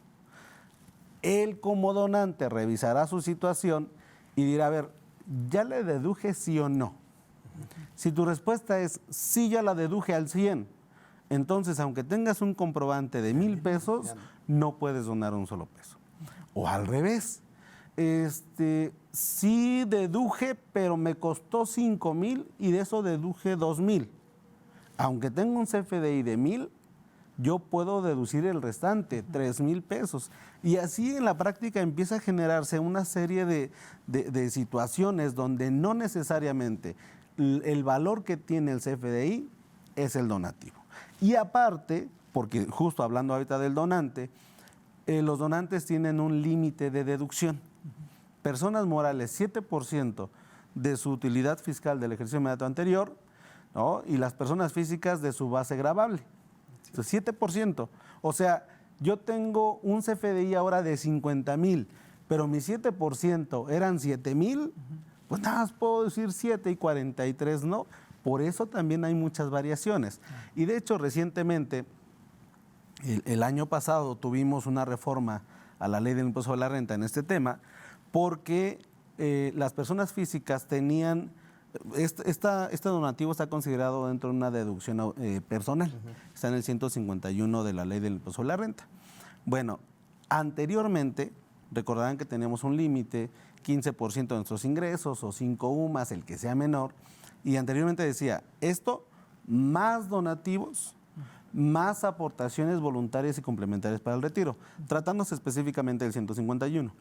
Él como donante revisará su situación y dirá, a ver, ¿ya le deduje sí o no? Si tu respuesta es sí, ya la deduje al 100, entonces aunque tengas un comprobante de 1,000 pesos, no puedes donar un solo peso. O al revés, sí deduje, pero me costó 5,000 y de eso deduje 2,000. Aunque tenga un CFDI de 1,000, yo puedo deducir el restante, 3,000 pesos. Y así en la práctica empieza a generarse una serie de situaciones donde no necesariamente el valor que tiene el CFDI es el donativo. Y aparte, porque justo hablando ahorita del donante, los donantes tienen un límite de deducción. Personas morales, 7% de su utilidad fiscal del ejercicio inmediato anterior, ¿no? Y las personas físicas de su base gravable. 7%. O sea, yo tengo un CFDI ahora de 50,000, pero mi 7% eran 7,000, pues nada más puedo decir 7 y 43 no. Por eso también hay muchas variaciones. Y de hecho, recientemente, el año pasado tuvimos una reforma a la ley del impuesto a la renta en este tema, porque las personas físicas tenían, este donativo está considerado dentro de una deducción personal, está en el 151 de la ley del impuesto a la renta. Bueno, anteriormente, recordarán que tenemos un límite, 15% de nuestros ingresos o 5 UMAS, el que sea menor, y anteriormente decía, esto más donativos, más aportaciones voluntarias y complementarias para el retiro, tratándose específicamente del 151.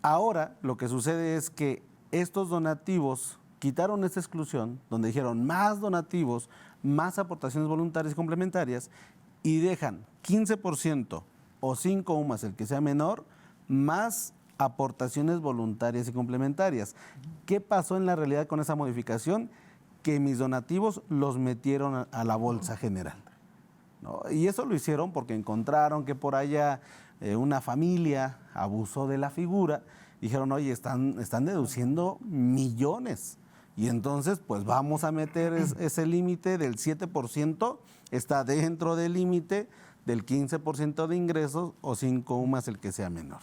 Ahora lo que sucede es que estos donativos quitaron esta exclusión, donde dijeron más donativos, más aportaciones voluntarias y complementarias, y dejan 15% o 5 UMAS, el que sea menor, más aportaciones voluntarias y complementarias. ¿Qué pasó en la realidad con esa modificación? Que mis donativos los metieron a la bolsa general, ¿no? Y eso lo hicieron porque encontraron que por allá una familia abusó de la figura. Dijeron, oye, están deduciendo millones. Y entonces, pues vamos a meter ese límite del 7%, está dentro del límite del 15% de ingresos o 5 UMAS, el que sea menor.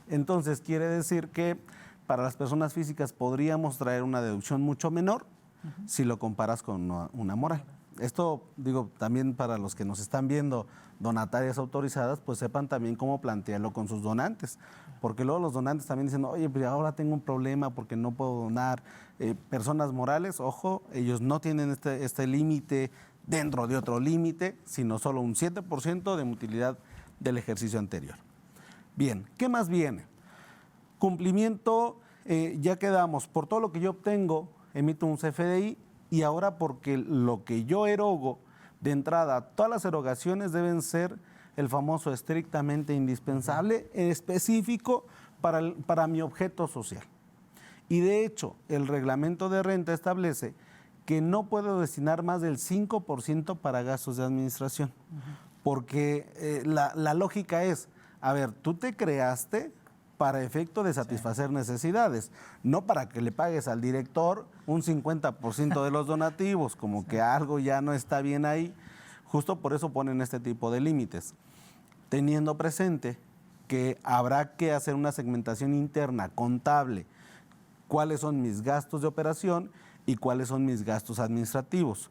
Entonces, quiere decir que para las personas físicas podríamos traer una deducción mucho menor si lo comparas con una moral. Esto, digo, también para los que nos están viendo, donatarias autorizadas, pues sepan también cómo plantearlo con sus donantes. Porque luego los donantes también dicen, oye, pues ahora tengo un problema porque no puedo donar. Personas morales, ojo, ellos no tienen este límite dentro de otro límite, sino solo un 7% de utilidad del ejercicio anterior. Bien, ¿qué más viene? Cumplimiento, ya quedamos, por todo lo que yo obtengo, emito un CFDI, y ahora porque lo que yo erogo, de entrada, todas las erogaciones deben ser el famoso estrictamente indispensable, específico para mi objeto social. Y de hecho, el reglamento de renta establece que no puedo destinar más del 5% para gastos de administración, porque la lógica es, a ver, tú te creaste para efecto de satisfacer necesidades, no para que le pagues al director un 50% de los donativos, como que algo ya no está bien ahí. Justo por eso ponen este tipo de límites, teniendo presente que habrá que hacer una segmentación interna contable, cuáles son mis gastos de operación y cuáles son mis gastos administrativos.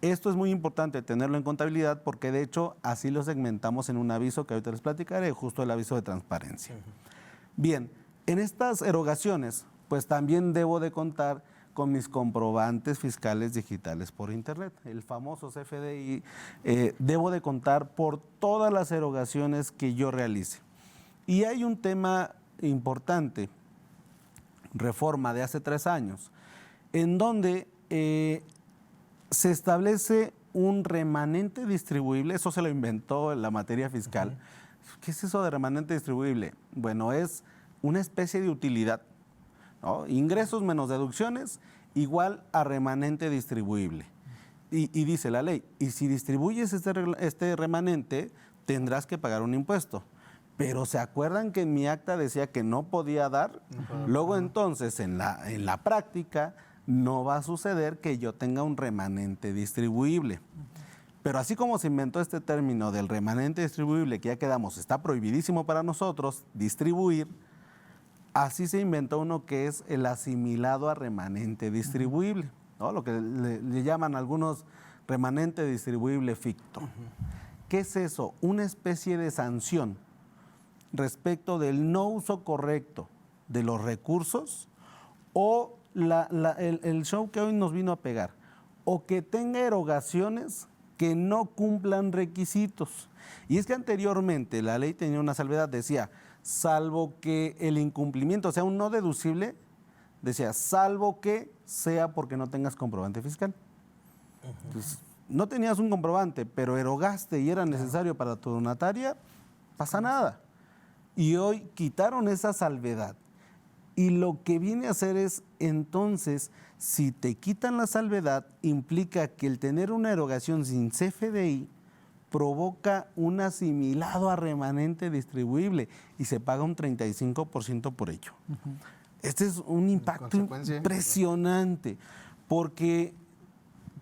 Esto es muy importante tenerlo en contabilidad porque de hecho así lo segmentamos en un aviso que ahorita les platicaré, justo el aviso de transparencia. Bien, en estas erogaciones, pues también debo de contar con mis comprobantes fiscales digitales por internet, el famoso CFDI. Debo de contar por todas las erogaciones que yo realice. Y hay un tema importante, reforma de hace 3 años, en donde se establece un remanente distribuible, eso se lo inventó la materia fiscal. ¿Qué es eso de remanente distribuible? Bueno, es una especie de utilidad, ¿no? Ingresos menos deducciones igual a remanente distribuible. Y dice la ley, y si distribuyes este remanente, tendrás que pagar un impuesto. Pero ¿se acuerdan que en mi acta decía que no podía dar? Luego entonces en la práctica no va a suceder que yo tenga un remanente distribuible. Pero así como se inventó este término del remanente distribuible, que ya quedamos, está prohibidísimo para nosotros distribuir, así se inventó uno que es el asimilado a remanente distribuible, ¿no? Lo que le llaman algunos remanente distribuible ficto. ¿Qué es eso? Una especie de sanción respecto del no uso correcto de los recursos o el show que hoy nos vino a pegar, o que tenga erogaciones que no cumplan requisitos. Y es que anteriormente la ley tenía una salvedad, decía, salvo que el incumplimiento sea un no deducible, decía, salvo que sea porque no tengas comprobante fiscal. Entonces, no tenías un comprobante, pero erogaste y era necesario para tu donataria, pasa nada. Y hoy quitaron esa salvedad. Y lo que viene a hacer es, entonces, si te quitan la salvedad, implica que el tener una erogación sin CFDI provoca un asimilado a remanente distribuible y se paga un 35% por ello. Este es un impacto impresionante, porque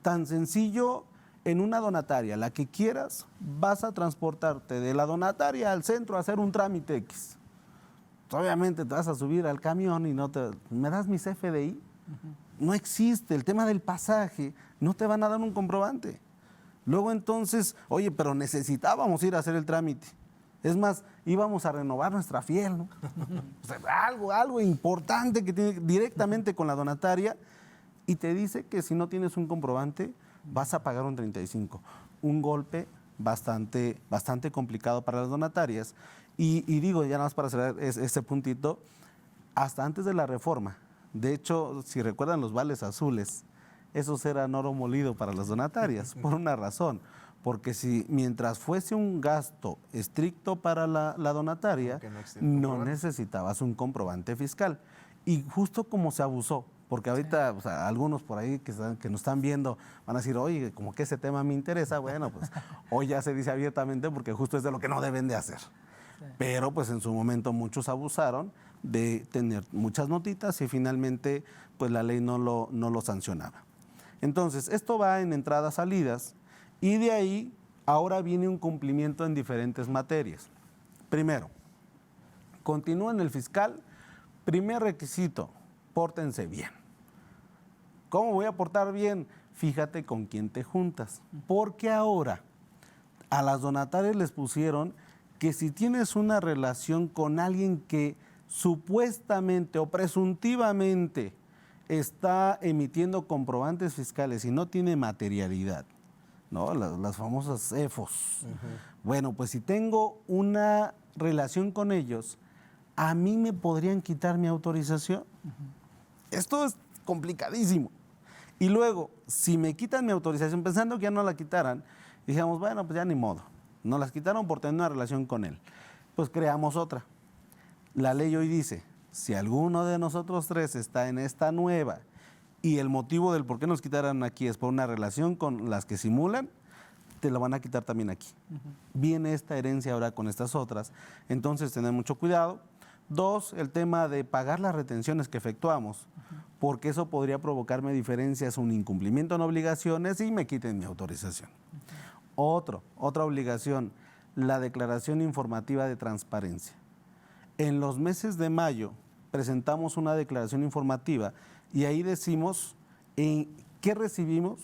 tan sencillo, en una donataria, la que quieras, vas a transportarte de la donataria al centro a hacer un trámite X. Obviamente te vas a subir al camión y ¿me das mi CFDI? No existe, el tema del pasaje, no te van a dar un comprobante. Luego entonces, oye, pero necesitábamos ir a hacer el trámite. Es más, íbamos a renovar nuestra fiel, ¿no? O sea, algo importante que tiene directamente con la donataria, y te dice que si no tienes un comprobante, vas a pagar un 35. Un golpe bastante complicado para las donatarias. Y digo, ya nada más para cerrar ese puntito, hasta antes de la reforma, de hecho, si recuerdan los vales azules, esos eran oro molido para las donatarias, por una razón. Porque si mientras fuese un gasto estricto para la donataria, no necesitabas un comprobante fiscal. Y justo como se abusó, porque ahorita o sea, algunos por ahí que nos están viendo van a decir, oye, como que ese tema me interesa, bueno, pues hoy ya se dice abiertamente porque justo es de lo que no deben de hacer. Pero pues en su momento muchos abusaron de tener muchas notitas y finalmente pues la ley no lo sancionaba. Entonces, esto va en entradas, salidas, y de ahí ahora viene un cumplimiento en diferentes materias. Primero, continúa en el fiscal, primer requisito, pórtense bien. ¿Cómo voy a portar bien? Fíjate con quién te juntas, porque ahora a las donatarias les pusieron que si tienes una relación con alguien que supuestamente o presuntivamente está emitiendo comprobantes fiscales y no tiene materialidad, ¿no? Las famosas EFOS. Bueno, pues si tengo una relación con ellos, ¿a mí me podrían quitar mi autorización? Esto es complicadísimo. Y luego, si me quitan mi autorización, pensando que ya no la quitaran, dijimos, bueno, pues ya ni modo. Nos las quitaron por tener una relación con él. Pues creamos otra. La ley hoy dice, si alguno de nosotros tres está en esta nueva y el motivo del por qué nos quitaran aquí es por una relación con las que simulan, te lo van a quitar también aquí. Viene esta herencia ahora con estas otras, entonces tener mucho cuidado. Dos, el tema de pagar las retenciones que efectuamos, porque eso podría provocarme diferencias, un incumplimiento en obligaciones y me quiten mi autorización. Otra obligación, la declaración informativa de transparencia. En los meses de mayo presentamos una declaración informativa y ahí decimos en qué recibimos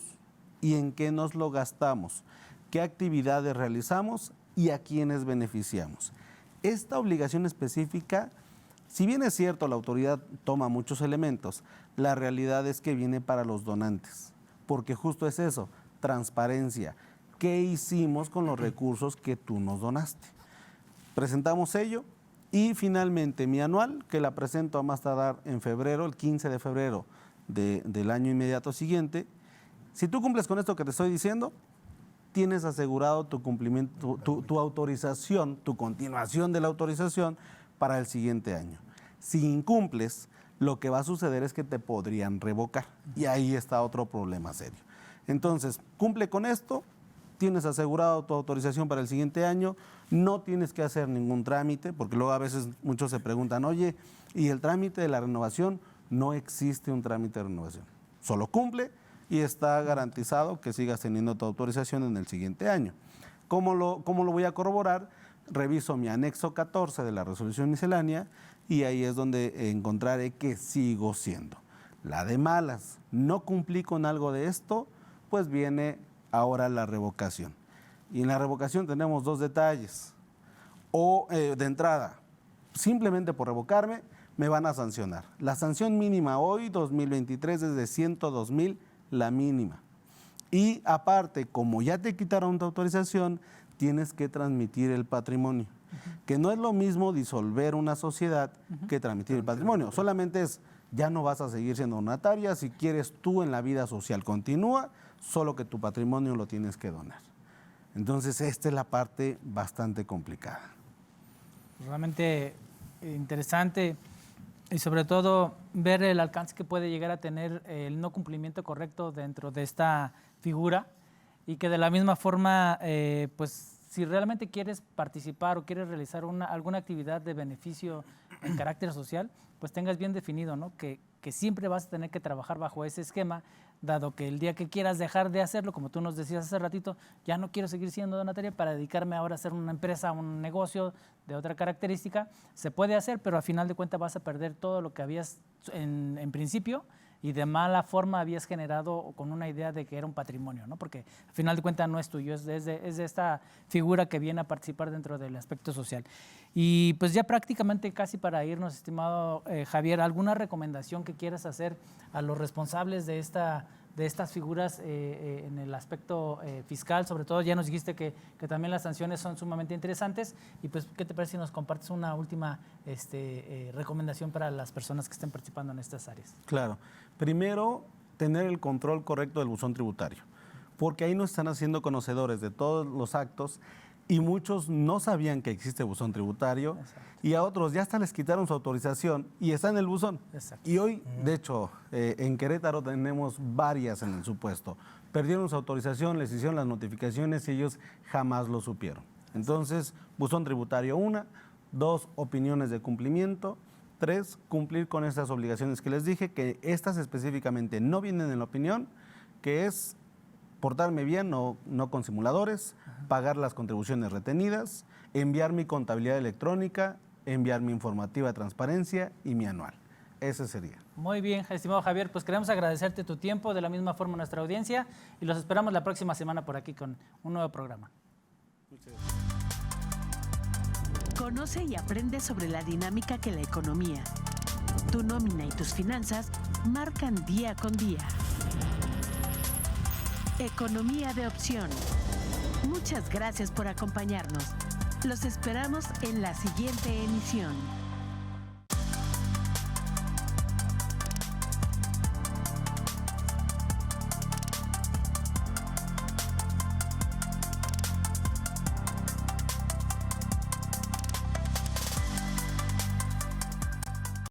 y en qué nos lo gastamos, qué actividades realizamos y a quiénes beneficiamos. Esta obligación específica, si bien es cierto la autoridad toma muchos elementos, la realidad es que viene para los donantes, porque justo es eso, transparencia. ¿Qué hicimos con los recursos que tú nos donaste? Presentamos ello y finalmente mi anual, que la presento a más tardar en febrero, el 15 de febrero del año inmediato siguiente. Si tú cumples con esto que te estoy diciendo, tienes asegurado tu cumplimiento, tu autorización, tu continuación de la autorización para el siguiente año. Si incumples, lo que va a suceder es que te podrían revocar y ahí está otro problema serio. Entonces, cumple con esto, tienes asegurado tu autorización para el siguiente año, no tienes que hacer ningún trámite, porque luego a veces muchos se preguntan, oye, ¿y el trámite de la renovación? No existe un trámite de renovación, solo cumple y está garantizado que sigas teniendo tu autorización en el siguiente año. ¿Cómo lo voy a corroborar? Reviso mi anexo 14 de la resolución miscelánea y ahí es donde encontraré que sigo siendo. La de malas, no cumplí con algo de esto, pues viene ahora la revocación. Y en la revocación tenemos dos detalles. O de entrada, simplemente por revocarme, me van a sancionar. La sanción mínima hoy, 2023, es de 102,000, la mínima. Y aparte, como ya te quitaron tu autorización, tienes que transmitir el patrimonio. Que no es lo mismo disolver una sociedad que transmitir el patrimonio. Solamente es, ya no vas a seguir siendo donataria, si quieres tú en la vida social continúa, solo que tu patrimonio lo tienes que donar. Entonces, esta es la parte bastante complicada. Realmente interesante y sobre todo ver el alcance que puede llegar a tener el no cumplimiento correcto dentro de esta figura y que de la misma forma, pues si realmente quieres participar o quieres realizar alguna actividad de beneficio en carácter social, pues tengas bien definido, ¿no? Que siempre vas a tener que trabajar bajo ese esquema, dado que el día que quieras dejar de hacerlo, como tú nos decías hace ratito, ya no quiero seguir siendo donataria para dedicarme ahora a hacer una empresa, un negocio de otra característica, se puede hacer, pero al final de cuentas vas a perder todo lo que habías en principio y de mala forma habías generado con una idea de que era un patrimonio, ¿no? Porque al final de cuentas no es tuyo, es de esta figura que viene a participar dentro del aspecto social. Y pues ya prácticamente casi para irnos, estimado Javier, ¿alguna recomendación que quieras hacer a los responsables de estas figuras en el aspecto fiscal? Sobre todo ya nos dijiste que también las sanciones son sumamente interesantes y pues ¿qué te parece si nos compartes una última recomendación para las personas que estén participando en estas áreas? Claro. Primero, tener el control correcto del buzón tributario, porque ahí nos están haciendo conocedores de todos los actos y muchos no sabían que existe buzón tributario. Exacto. Y a otros ya hasta les quitaron su autorización y está en el buzón. Exacto. Y hoy, de hecho, en Querétaro tenemos varias en el supuesto. Perdieron su autorización, les hicieron las notificaciones y ellos jamás lo supieron. Entonces, buzón tributario 1, 2, opiniones de cumplimiento, 3, cumplir con estas obligaciones que les dije, que estas específicamente no vienen en la opinión, que es portarme bien, no con simuladores, pagar las contribuciones retenidas, enviar mi contabilidad electrónica, enviar mi informativa de transparencia y mi anual. Ese sería. Muy bien, estimado Javier, pues queremos agradecerte tu tiempo, de la misma forma a nuestra audiencia, y los esperamos la próxima semana por aquí con un nuevo programa. Muchas gracias. Conoce y aprende sobre la dinámica que la economía, tu nómina y tus finanzas marcan día con día. Economía de opción. Muchas gracias por acompañarnos. Los esperamos en la siguiente emisión.